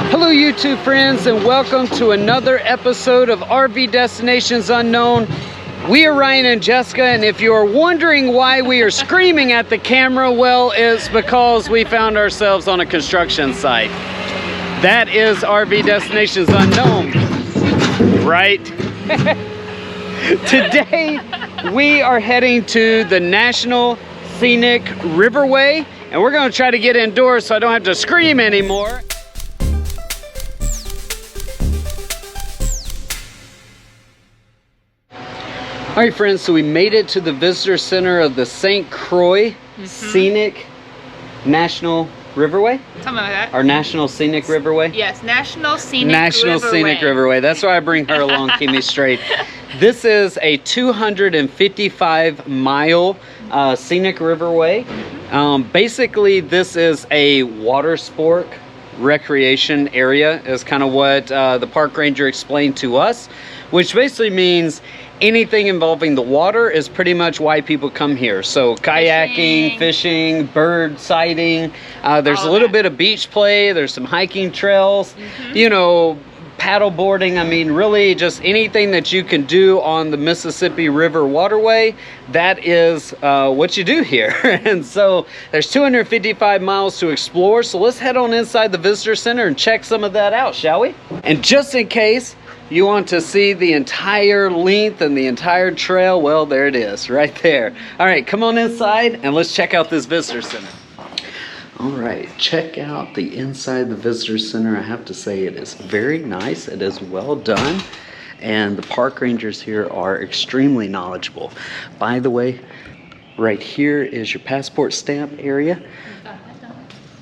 Hello YouTube friends, and welcome to another episode of RV Destinations Unknown. We are Ryan and Jessica, and if you are wondering why we are screaming at the camera, well, it's because we found ourselves on a construction site. That is RV Destinations Unknown, right? Today we are heading to the National Scenic Riverway, and we're going to try to get indoors so I don't have to scream anymore. All right, friends, so we made it to the visitor center of the St. Croix Scenic National Riverway? Something like that. Or National Scenic Riverway? Yes, National Scenic Riverway. National Scenic Riverway. That's why I bring her along, keep me straight. This is a 255-mile scenic riverway. Basically, this is a water sport recreation area, is kind of what the park ranger explained to us, which basically means anything involving the water is pretty much why people come here. So kayaking, fishing, bird sighting, there's a little bit of beach play, there's some hiking trails, you know, paddle boarding. I mean, really just anything that you can do on the Mississippi River waterway, that is what you do here. And so there's 255 miles to explore, so let's head on inside the visitor center and check some of that out, shall we? And just in case you want to see the entire length and the entire trail, well, there it is, right there. All right, come on inside and let's check out this visitor center. All right, check out the inside the visitor center. I have to say it is very nice. It is well done. And the park rangers here are extremely knowledgeable. By the way, right here is your passport stamp area.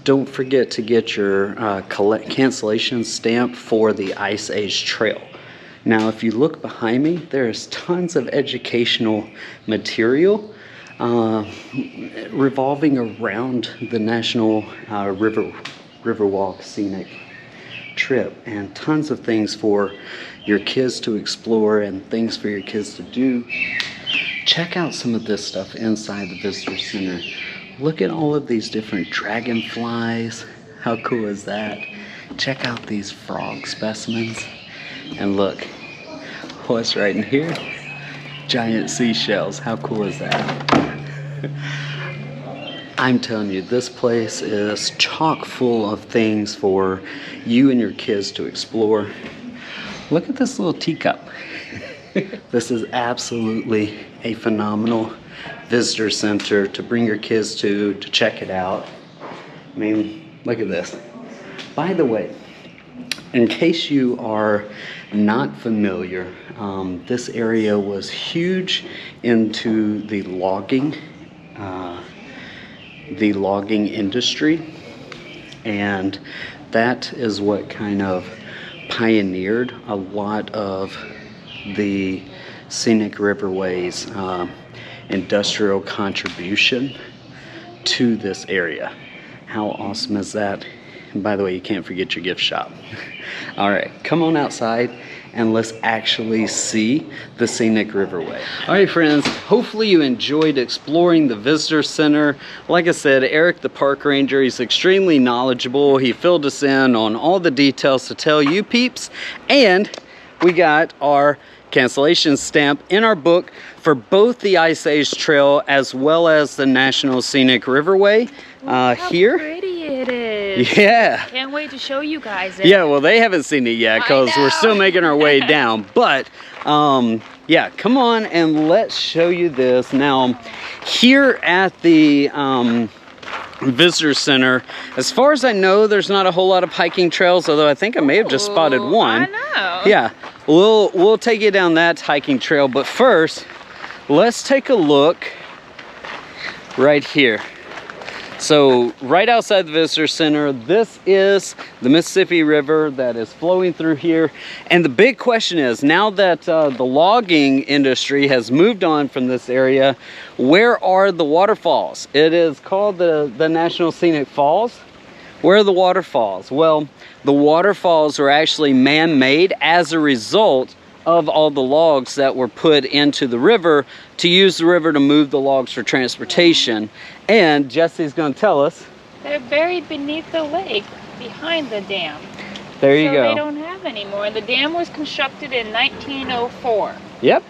Don't forget to get your cancellation stamp for the Ice Age Trail. Now, if you look behind me, there's tons of educational material revolving around the National Riverwalk Scenic Trip, and tons of things for your kids to explore and things for your kids to do. Check out some of this stuff inside the visitor center. Look at all of these different dragonflies. How cool is that? Check out these frog specimens. And look, what's right in here? Giant seashells. How cool is that? I'm telling you, this place is chock full of things for you and your kids to explore. Look at this little teacup. This is absolutely a phenomenal visitor center to bring your kids to check it out. I mean, look at this. By the way, in case you are not familiar, this area was huge into the logging industry, and that is what kind of pioneered a lot of the Scenic Riverway's industrial contribution to this area. How awesome is that? And by the way, you can't forget your gift shop. All right, come on outside and let's actually see the Scenic Riverway. All right, friends, hopefully you enjoyed exploring the visitor center. Like I said, Eric, the park ranger, he's extremely knowledgeable. He filled us in on all the details to tell you peeps, and we got our cancellation stamp in our book for both the Ice Age Trail as well as the National Scenic Riverway. How here. Pretty it is. Yeah. Can't wait to show you guys it. Yeah, well, they haven't seen it yet because we're still making our way down. But yeah, come on and let's show you this. Now, here at the visitor center, as far as I know, there's not a whole lot of hiking trails, although I think I may have just spotted one. I know. Yeah, we'll take you down that hiking trail, but first let's take a look right here. So right outside the visitor center, this is the Mississippi River that is flowing through here. And the big question is, now that the logging industry has moved on from this area, where are the waterfalls? It is called the National Scenic Falls. Where are the waterfalls? Well, the waterfalls are actually man-made as a result of all the logs that were put into the river to use the river to move the logs for transportation. And Jesse's going to tell us. They're buried beneath the lake, behind the dam. There you so go. they don't have anymore. The dam was constructed in 1904. Yep.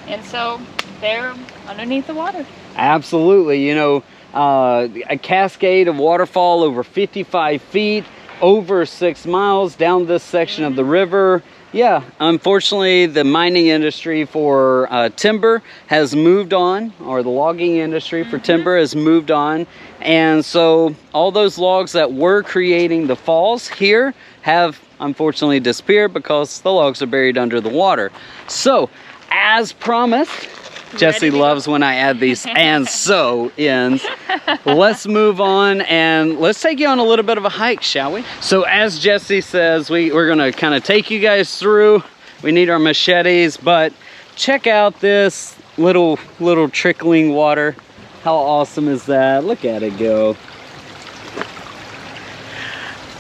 And so they're underneath the water. Absolutely. You know, a cascade of waterfall over 55 feet, over 6 miles down this section of the river. Yeah, unfortunately, the mining industry for timber has moved on, or the logging industry for timber has moved on. And so all those logs that were creating the falls here have unfortunately disappeared because the logs are buried under the water. So, as promised, Jesse loves when I add these "and so" ends. Let's move on and let's take you on a little bit of a hike, shall we? So as Jesse says, we're gonna kind of take you guys through. We need our machetes, but check out this little trickling water. How awesome is that? Look at it go.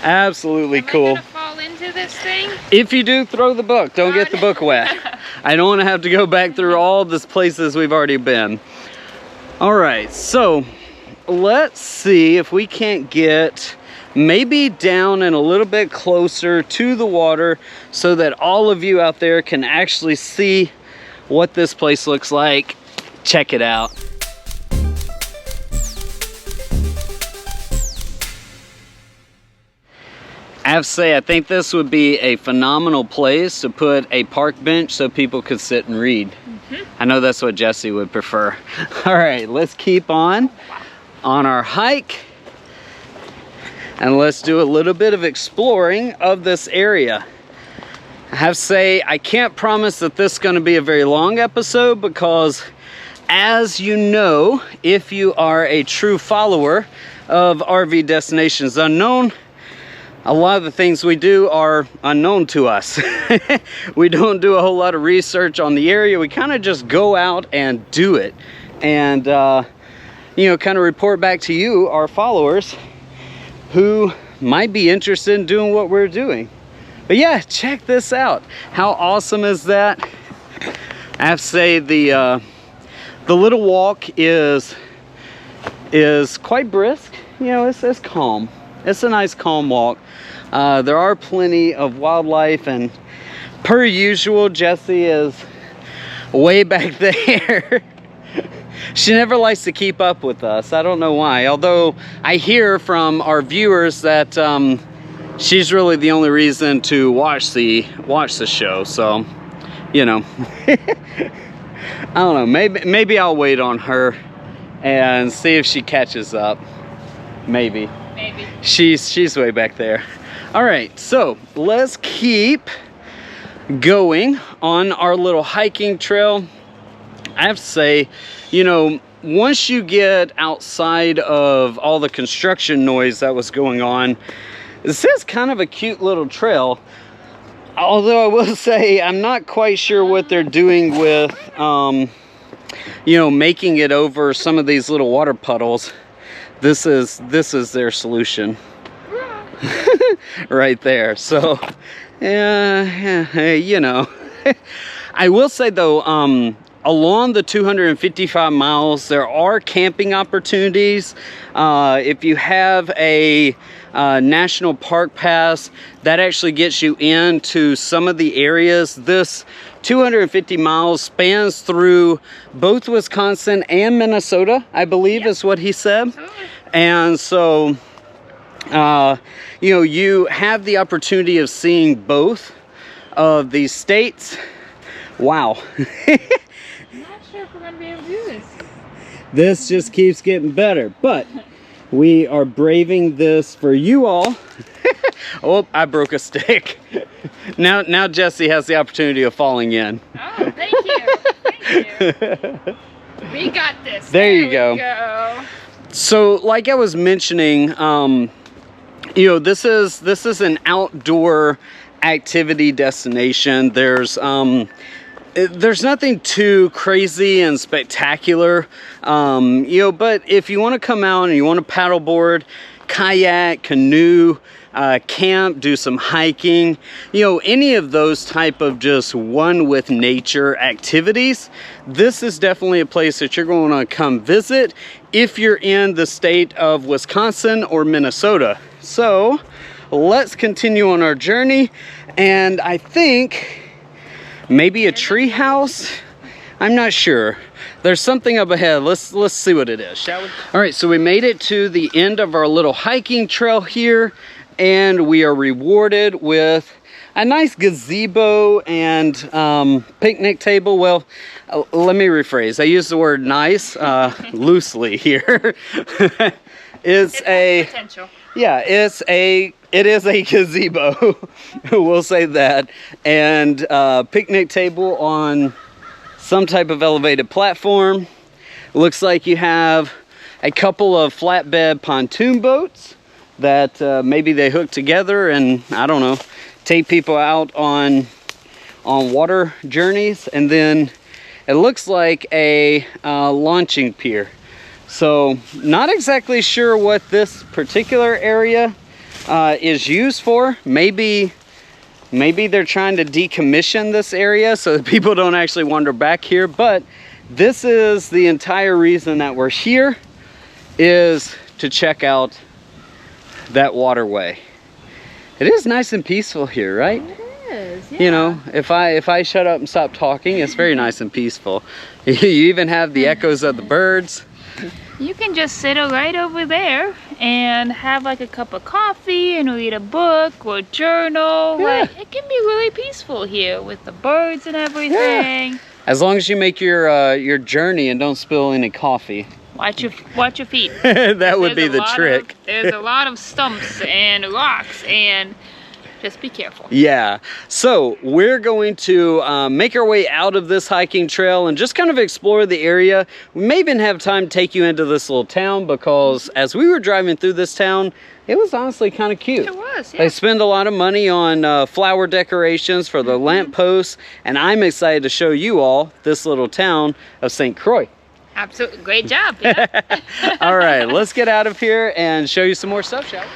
Absolutely cool. Am I gonna fall into this thing? If you do, throw the book. Don't get the book wet. I don't want to have to go back through all the places we've already been. All right, so let's see if we can't get maybe down and a little bit closer to the water so that all of you out there can actually see what this place looks like. Check it out. I have to say, I think this would be a phenomenal place to put a park bench so people could sit and read. I know that's what Jesse would prefer. All right, let's keep on our hike. And let's do a little bit of exploring of this area. I have to say, I can't promise that this is going to be a very long episode because, as you know, if you are a true follower of RV Destinations Unknown, a lot of the things we do are unknown to us. We don't do a whole lot of research on the area. We kind of just go out and do it. And, you know, kind of report back to you, our followers, who might be interested in doing what we're doing. But yeah, check this out. How awesome is that? I have to say the little walk is quite brisk. You know, it's calm. It's a nice calm walk. There are plenty of wildlife, and per usual, Jessie is way back there. She never likes to keep up with us. I don't know why. Although I hear from our viewers that she's really the only reason to watch the show. So, you know, I don't know. Maybe I'll wait on her and see if she catches up. Maybe. She's way back there. All right, so let's keep going on our little hiking trail. I have to say, you know, once you get outside of all the construction noise that was going on, this is kind of a cute little trail. Although I will say, I'm not quite sure what they're doing with, you know, making it over some of these little water puddles. This is their solution. Right there. So yeah, you know. I will say though, along the 255 miles there are camping opportunities. If you have a national park pass, that actually gets you into some of the areas. This 250 miles spans through both Wisconsin and Minnesota, I believe. Yep. Is what he said. And so you know, you have the opportunity of seeing both of these states. Wow. I'm not sure if we're going to be able to do this. This just keeps getting better, but we are braving this for you all. Oh, I broke a stick. Now Jessie has the opportunity of falling in. Oh, thank you. Thank you. We got this. There you go. So, like I was mentioning, you know, this is an outdoor activity destination. There's nothing too crazy and spectacular, you know, but if you want to come out and you want to paddleboard, kayak, canoe, camp, do some hiking, you know, any of those type of just one with nature activities, this is definitely a place that you're going to come visit if you're in the state of Wisconsin or Minnesota. So let's continue on our journey. And I think maybe a tree house. I'm not sure. There's something up ahead. Let's see what it is, shall we? All right, so we made it to the end of our little hiking trail here, and we are rewarded with a nice gazebo and picnic table. Well, let me rephrase. I use the word nice loosely here. It's a potential. Yeah, it is a gazebo. We'll say that, and picnic table on some type of elevated platform. Looks like you have a couple of flatbed pontoon boats that maybe they hook together and, I don't know, take people out on water journeys. And then it looks like a launching pier. So not exactly sure what this particular area is used for. Maybe they're trying to decommission this area so that people don't actually wander back here, but this is the entire reason that we're here, is to check out that waterway. It is nice and peaceful here, right? It is, yeah. You know, if I shut up and stop talking, it's very nice and peaceful. You even have the echoes of the birds. You can just sit right over there and have like a cup of coffee and read a book or journal. Yeah. Like, it can be really peaceful here with the birds and everything. Yeah. As long as you make your journey and don't spill any coffee. Watch your feet. That would be the trick. There's a lot of stumps and rocks, and just be careful. Yeah, so we're going to make our way out of this hiking trail and just kind of explore the area. We may even have time to take you into this little town, because as we were driving through this town, it was honestly kind of cute. It was, yeah. They spend a lot of money on flower decorations for the lampposts, and I'm excited to show you all this little town of St. Croix. Absolutely, great job. Yeah. All right, let's get out of here and show you some more stuff, shall we?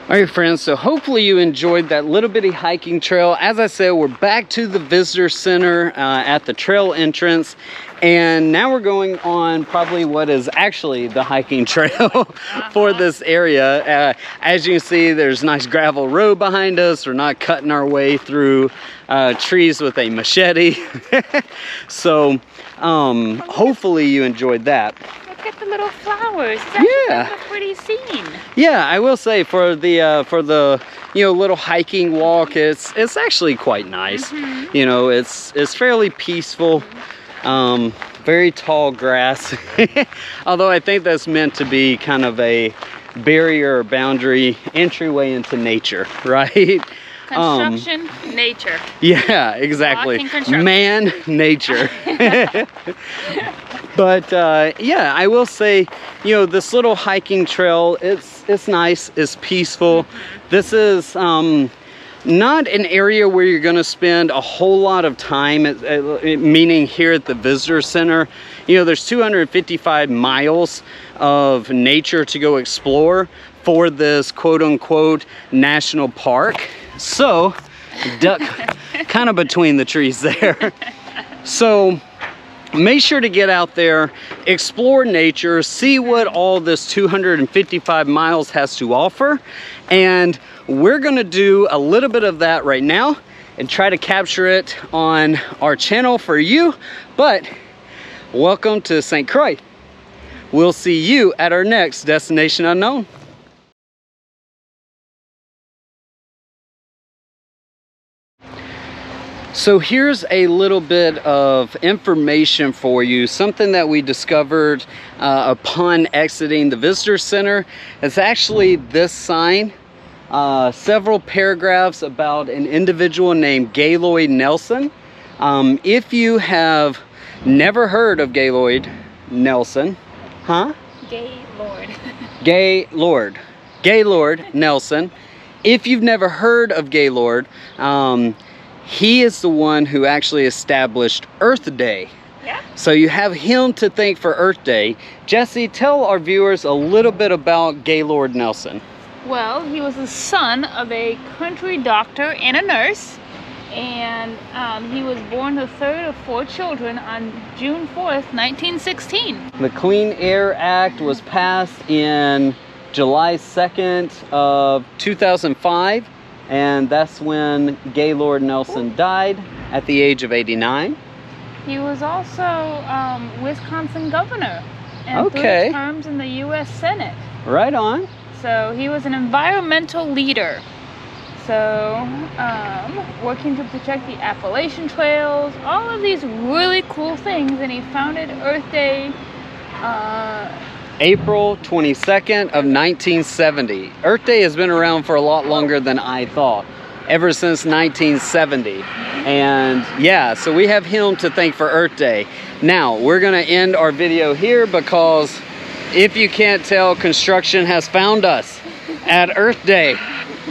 All right, friends, so hopefully you enjoyed that little bitty hiking trail. As I said, we're back to the visitor center at the trail entrance, and now we're going on probably what is actually the hiking trail for this area. As you can see, there's a nice gravel road behind us. We're not cutting our way through trees with a machete. So hopefully you enjoyed that. Look at the little flowers. It's actually kind of a pretty scene. Yeah, I will say for the little hiking walk, it's actually quite nice. You know, it's fairly peaceful. Very tall grass. Although I think that's meant to be kind of a barrier or boundary entryway into nature, right? Construction, nature. Yeah, exactly. Man, nature. But yeah, I will say, this little hiking trail, it's nice, it's peaceful. This is not an area where you're going to spend a whole lot of time, meaning here at the visitor center. There's 255 miles of nature to go explore for this quote-unquote national park. So, duck kind of between the trees there. So, make sure to get out there, explore nature, see what all this 255 miles has to offer. And we're gonna do a little bit of that right now and try to capture it on our channel for you. But welcome to St. Croix. We'll see you at our next Destination Unknown. So here's a little bit of information for you, something that we discovered upon exiting the visitor center. It's actually this sign, several paragraphs about an individual named Gaylord Nelson. If you have never heard of Gaylord Nelson, Gaylord Nelson. If you've never heard of Gaylord, he is the one who actually established Earth Day. Yeah. So you have him to thank for Earth Day. Jesse, tell our viewers a little bit about Gaylord Nelson. Well, he was the son of a country doctor and a nurse, and he was born the third of 4 children on June 4th, 1916. The Clean Air Act was passed in July 2nd of 2005, and that's when Gaylord Nelson died at the age of 89. He was also Wisconsin governor and Okay. 3 terms in the U.S. Senate. Right on. So he was an environmental leader. So working to protect the Appalachian trails, all of these really cool things, and he founded Earth Day. April 22nd of 1970. Earth Day has been around for a lot longer than I thought, ever since 1970. And yeah, so we have him to thank for Earth Day. Now, we're gonna end our video here because if you can't tell, construction has found us at Earth Day.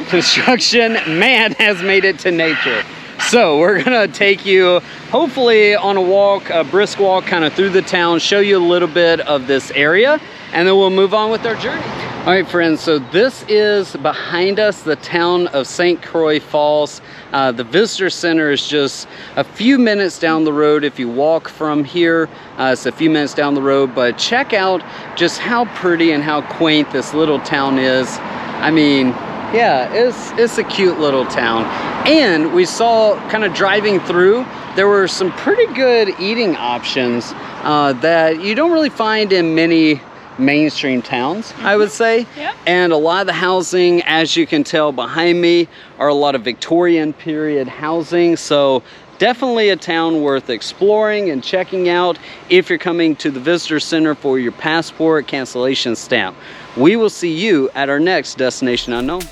Construction, man, has made it to nature. So we're gonna take you hopefully on a walk, a brisk walk kind of through the town, show you a little bit of this area, and then we'll move on with our journey. All right, friends, so this is behind us, the town of St. Croix Falls. The visitor center is just a few minutes down the road. If you walk from here, it's a few minutes down the road, but check out just how pretty and how quaint this little town is. I mean, yeah, it's a cute little town. And we saw, kind of driving through, there were some pretty good eating options that you don't really find in many mainstream towns, I would say. Yep. And a lot of the housing, as you can tell behind me, are a lot of Victorian period housing. So definitely a town worth exploring and checking out if you're coming to the visitor center for your passport cancellation stamp. We will see you at our next Destination Unknown.